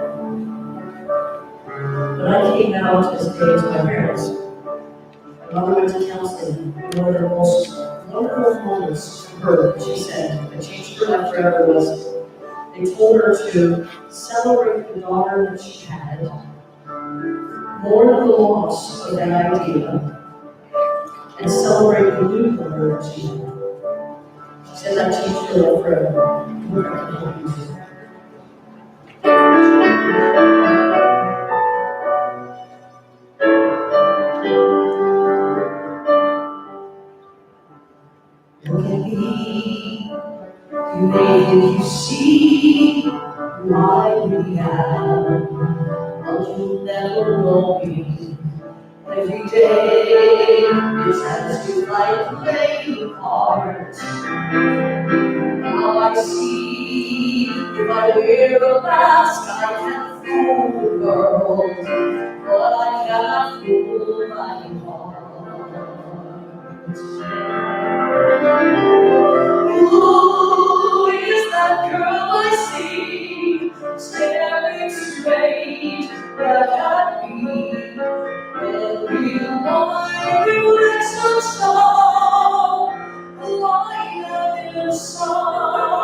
when I came out as paid to my parents, my mother went to counseling. One of the most wonderful moments for her, she said, that changed her life forever was they told her to celebrate the daughter that she had, mourn the loss of that idea, and celebrate the new daughter that she had. She said that changed her life forever. We're going to help you too. Look at me, you made you see why we have, but you'll never know me. Every day is as you like playing cards. Now I see, if I wear a mask, I can fool the world, but I cannot fool my heart. Who is that girl I see, staring straight back at me? Every line reflects some song, a line in a song.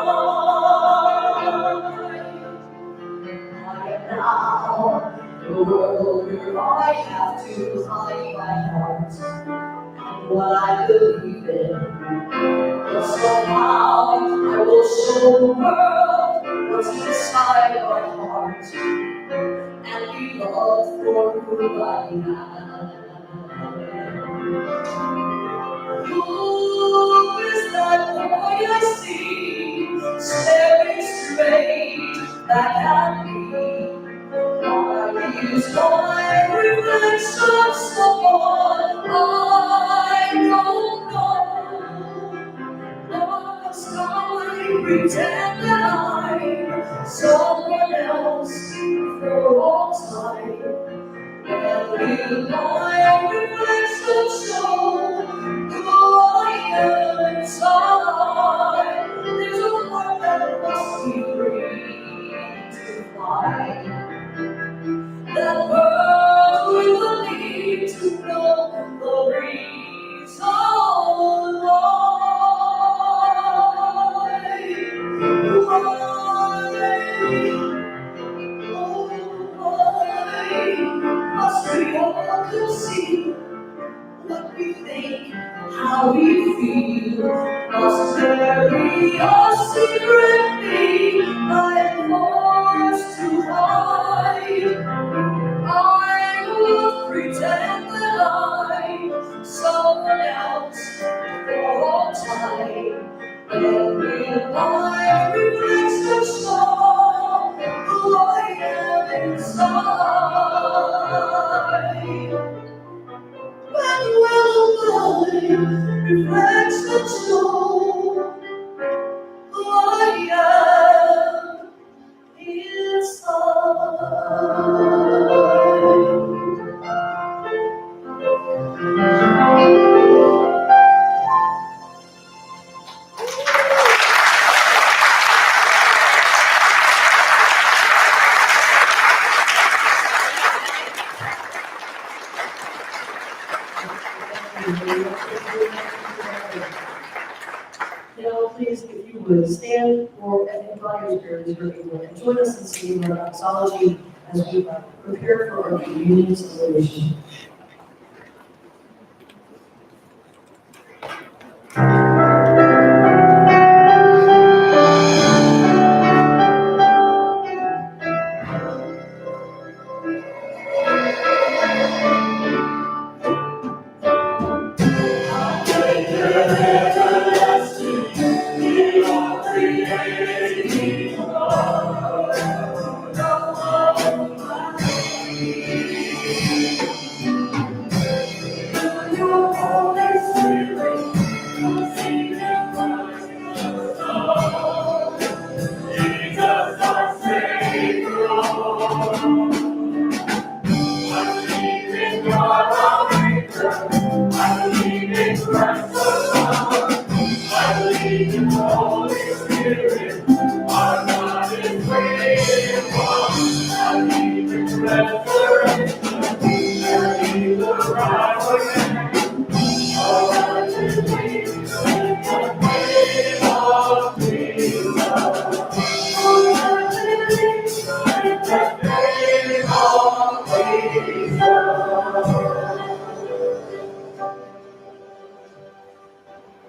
I believe in. But somehow I will show the world what's inside our hearts and be loved for who I am. Who is that boy I see staring straight back at me? Why is my reflection someone I don't know? Lost I pretend that I'm someone else for all time. And will my reflection show who I am inside? There's a heart that must be free to fly. That world will need to know the reason why must we all conceive what we think, how we feel? Must there be a secret thing I'm forced to hide? I would pretend that I'm someone else for all time. And will my reflection show who I am inside? When will my reflection show who I am inside? Now, please, if you would stand for and by your spirit as you're able, and join us in singing our doxology as we prepare for our communion celebration.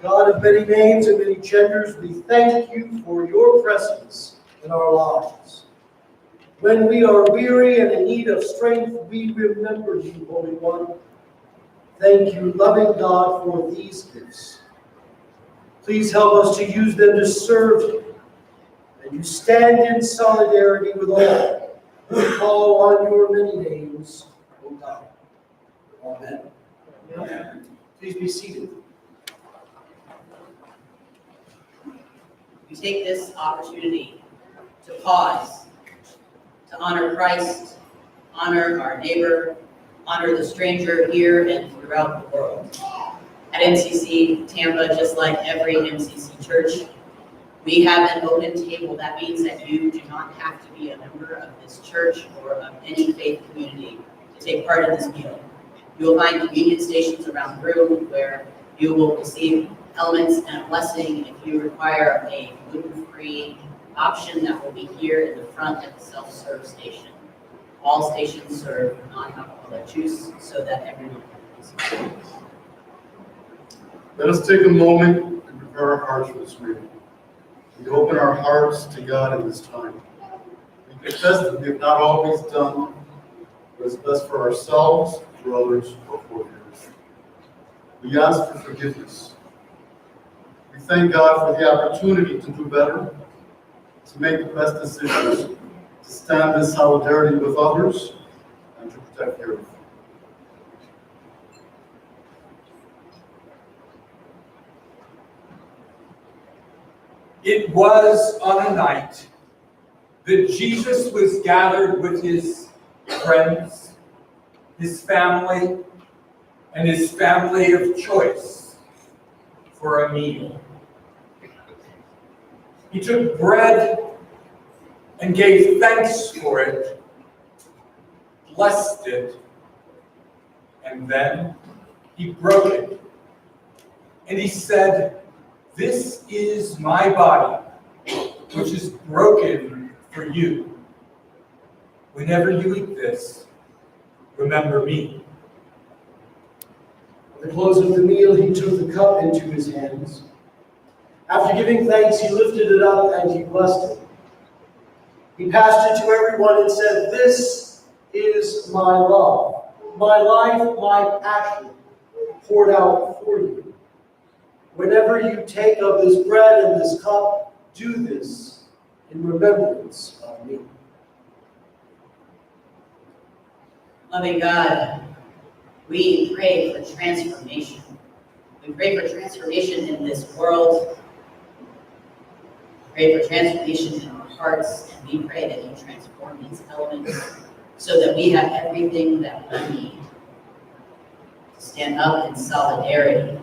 God of many names and many genders, we thank you for your presence in our lives. When we are weary and in need of strength, we remember you, Holy One. Thank you, loving God, for these gifts. Please help us to use them to serve you and to stand in solidarity with all who call on your many names, O God. Amen. Amen. Please be seated. We take this opportunity to pause, to honor Christ, honor our neighbor, honor the stranger here and throughout the world. At MCC Tampa, just like every MCC church, we have an open table. That means that you do not have to be a member of this church or of any faith community to take part in this meal. You will find communion stations around the room where you will receive elements and a blessing. If you require a gluten-free option, that will be here in the front at the self-serve station. All stations serve non-alcoholic juice so that everyone can participate. Let us take a moment and prepare our hearts for this reading. We open our hearts to God in this time. We confess that we have not always done what is best for ourselves, for others, or for others. We ask for forgiveness. We thank God for the opportunity to do better, to make the best decisions, to stand in solidarity with others, and to protect the earth. It was on a night that Jesus was gathered with his friends, his family, and his family of choice for a meal. He took bread and gave thanks for it, blessed it, and then he broke it. And he said, "This is my body, which is broken for you. Whenever you eat this, remember me." At the close of the meal, he took the cup into his hands. After giving thanks, he lifted it up and he blessed it. He passed it to everyone and said, "This is my love, my life, my passion, poured out for you. Whenever you take of this bread and this cup, do this in remembrance of me." Loving God, we pray for transformation. We pray for transformation in this world. We pray for transformation in our hearts, and we pray that you transform these elements so that we have everything that we need to stand up in solidarity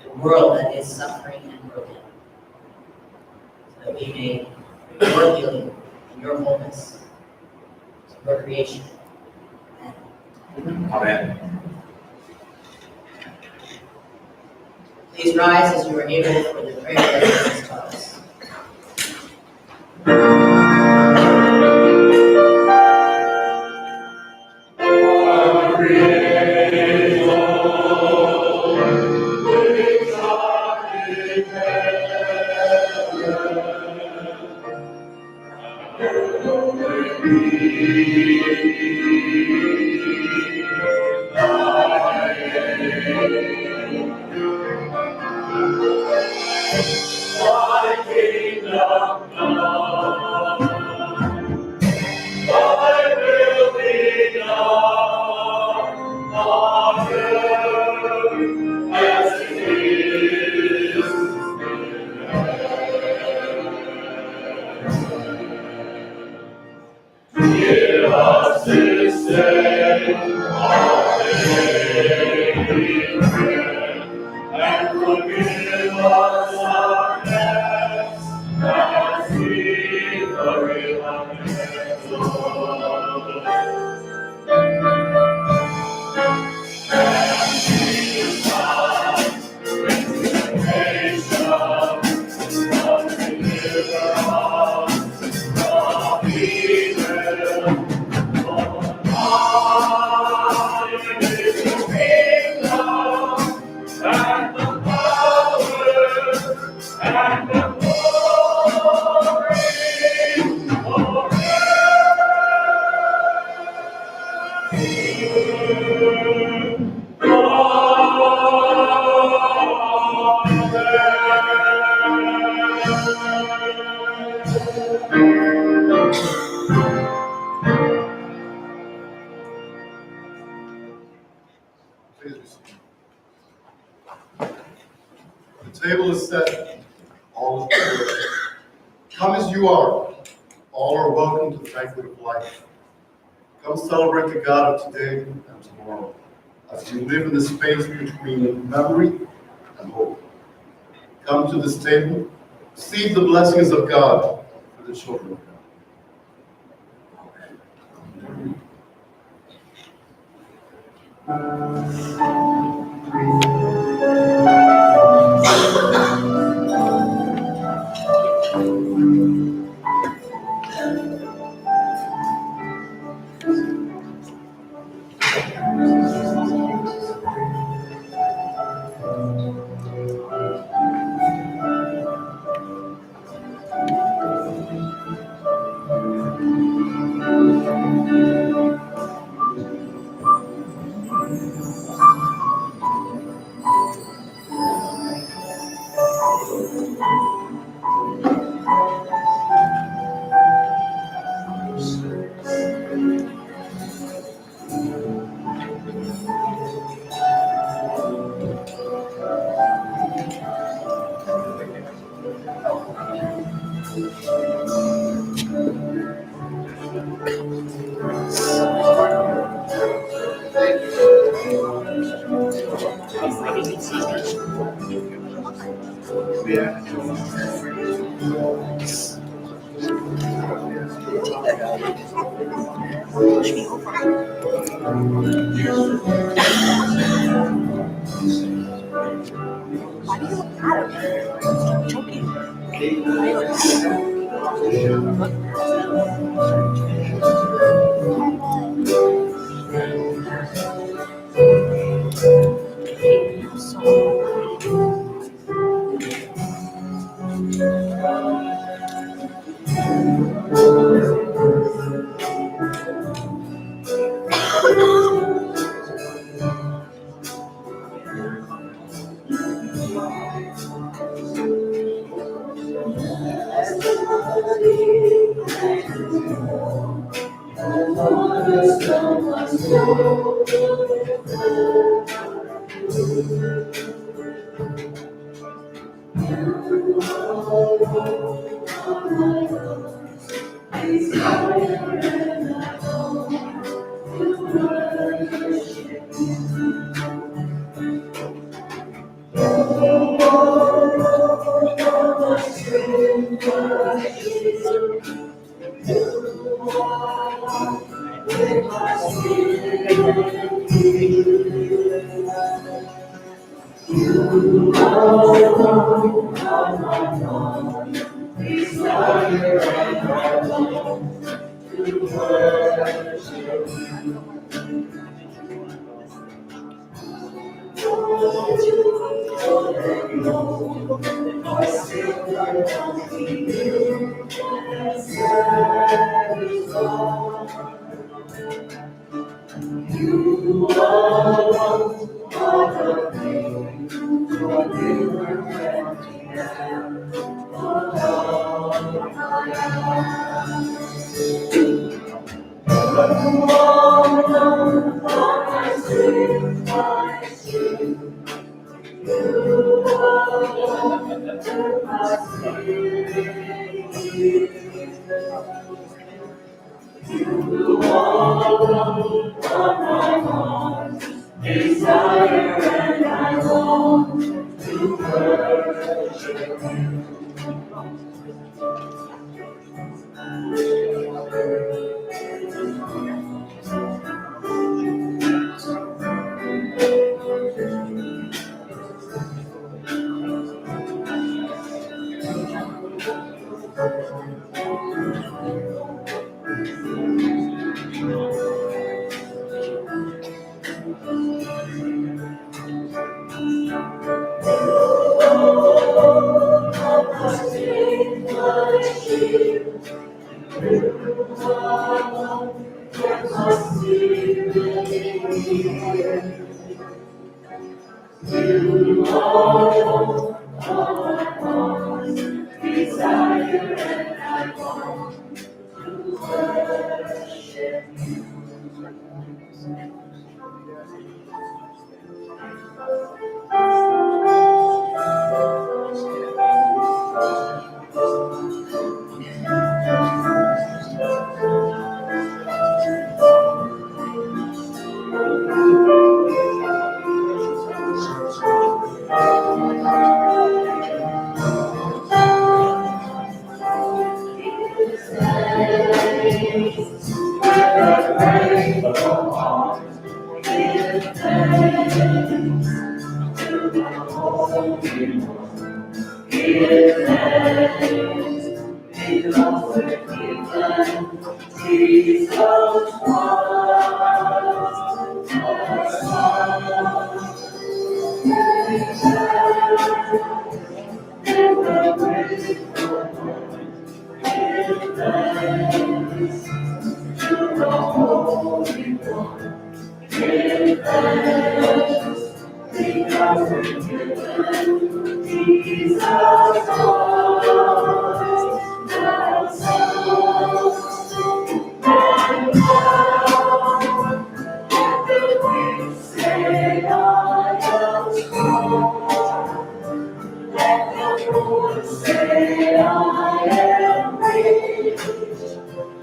in a world that is suffering and broken, so that we may bring your healing and your wholeness to your creation. Amen. Please rise as you are able for the prayer that Jesus taught us. Please be seated. The table is set. All is prepared. Come as you are. All are welcome to the banquet of life. Come celebrate the God of today and tomorrow, as we live in the space between memory and hope. Come to this table, receive the blessings of God for the children of God.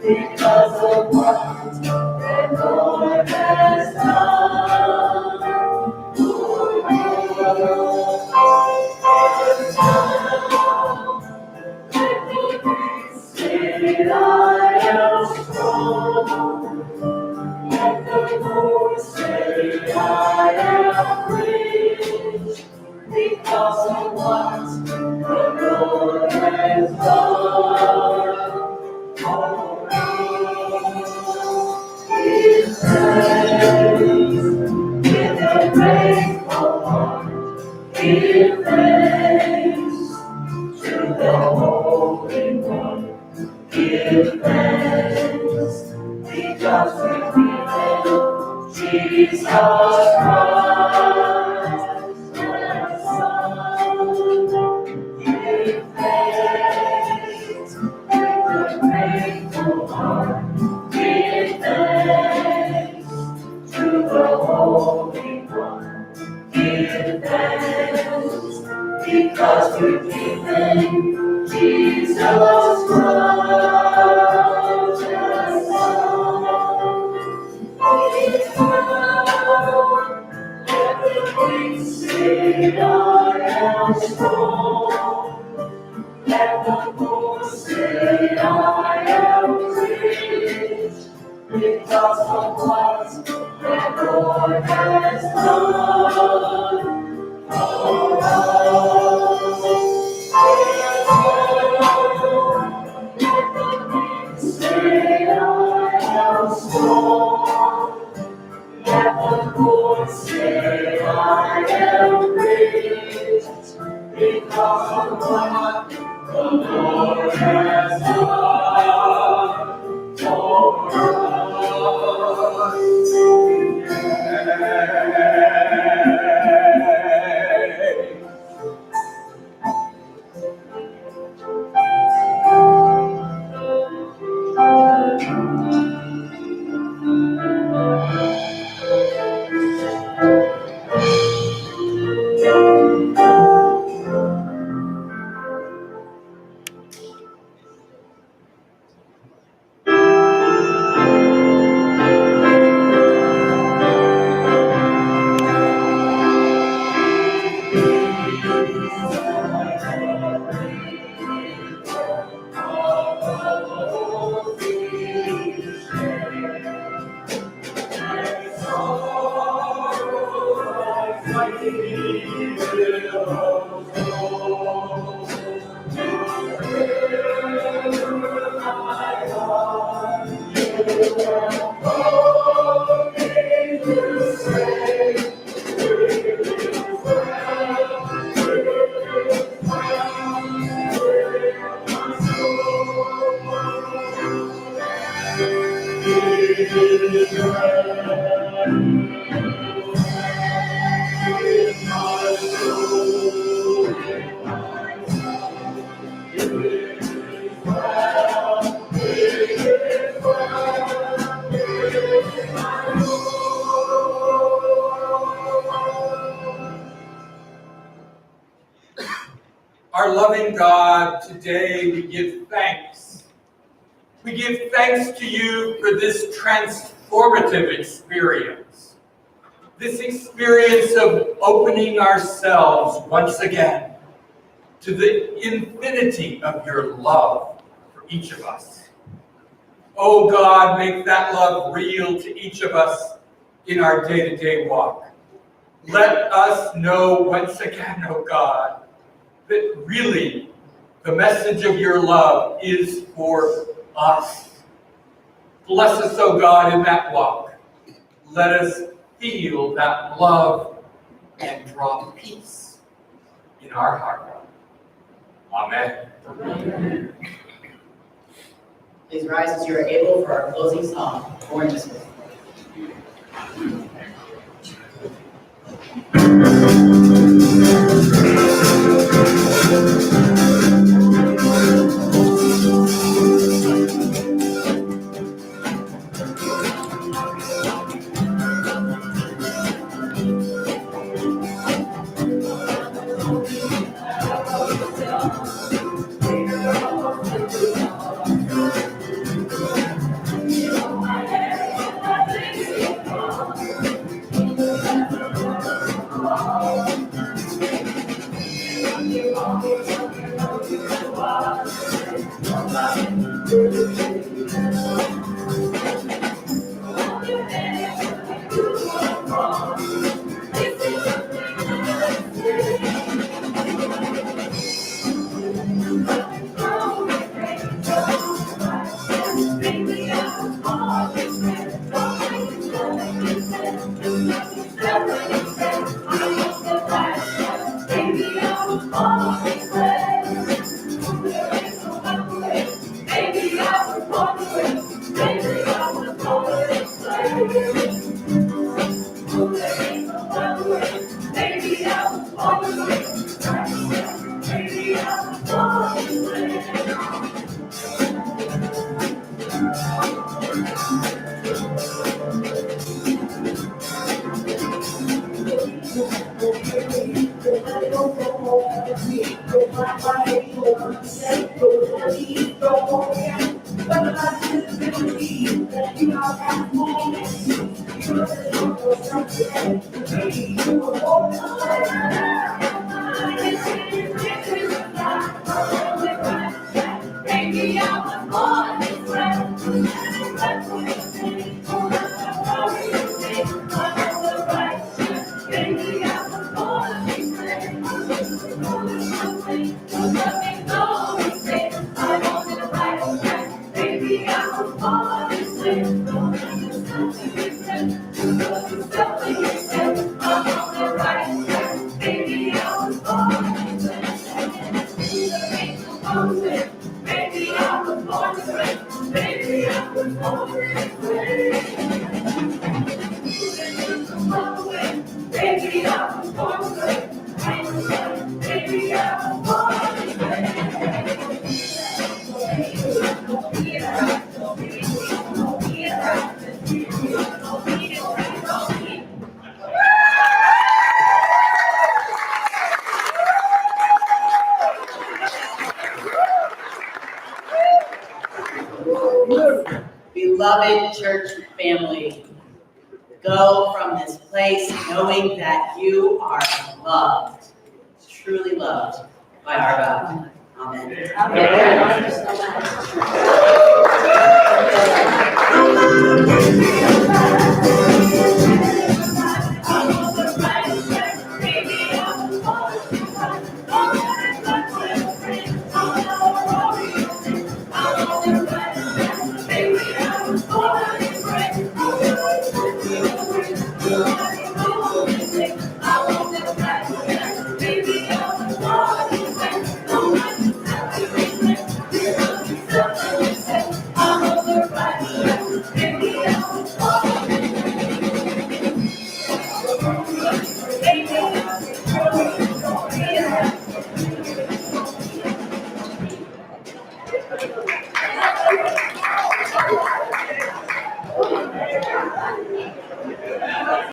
Because of what the Lord has done. Because of what the Lord has done for us. Give thanks with a grateful heart. Give thanks to the Holy One. Give thanks because we know Jesus Christ. Give thanks with a grateful heart. Give thanks to the Holy One. Give thanks because we're giving Jesus Christ. Everything say I am strong. Let the poor say I am rich. Because of what the Lord has done for us. Say I am strong. Let the poor say I am rich, because of what the Lord has done for us. Our loving God, today we give thanks. We give thanks to you for this transformative experience. This experience of opening ourselves once again to the infinity of your love for each of us. Oh God, make that love real to each of us in our day-to-day walk. Let us know once again, oh God, that really the message of your love is for us. Bless us, oh God, in that walk. Let us feel that love and draw peace in our heart. Amen. Amen. Please rise as you are able for our closing song, Born This Way. Beloved church family, go from this place knowing that you are loved, truly loved by our God. Amen. Thank you so much.